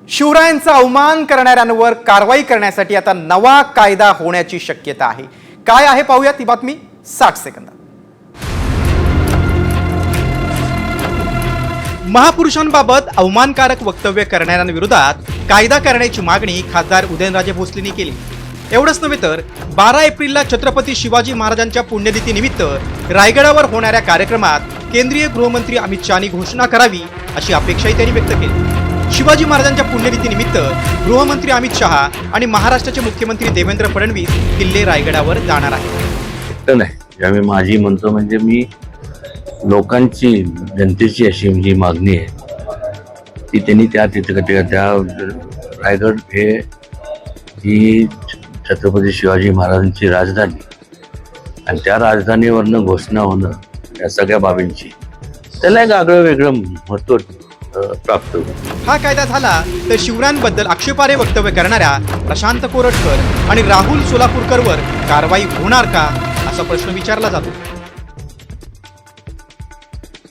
शिवरायांचा अवमान करणाऱ्यांवर कारवाई करण्यासाठी आता नवा कायदा होण्याची शक्यता आहे। काय आहे पाहूया ती बातमी 60 सेकंदात। महापुरुषांबाबत अवमानकारक वक्तव्य करणाऱ्यांविरोधात कायदा करण्याची मागणी खासदार उदयनराजे भोसलेंनी केली। एवढंच नव्हे तर 12 एप्रिलला छत्रपती शिवाजी महाराजांच्या पुण्यतिथीनिमित्त रायगडावर होणाऱ्या कार्यक्रमात केंद्रीय गृहमंत्री अमित शहानी घोषणा करावी अशी अपेक्षाही त्यांनी व्यक्त केली। शिवाजी महाराजांच्या पुण्यतिथीनिमित्त गृहमंत्री अमित शहा आणि महाराष्ट्राचे मुख्यमंत्री देवेंद्र फडणवीस किल्ले रायगडावर जाणार आहेत। नाही, माझी म्हणतो म्हणजे मी लोकांची जनतेची अशी जी मागणी आहे ती त्यांनी त्या रायगड ही छत्रपती शिवाजी महाराजांची राजधानी आणि त्या राजधानीवरनं घोषणा होणं या सगळ्या बाबींची त्याला एक आगळं वेगळं महत्त्व प्राप्त होतं। हा कायदा झाला तर शिवरायांबद्दल आक्षेपार्ह वक्तव्य करणाऱ्या प्रशांत कोरटकर आणि राहुल सोलापूरकरवर कारवाई होणार का असा प्रश्न विचारला जातो।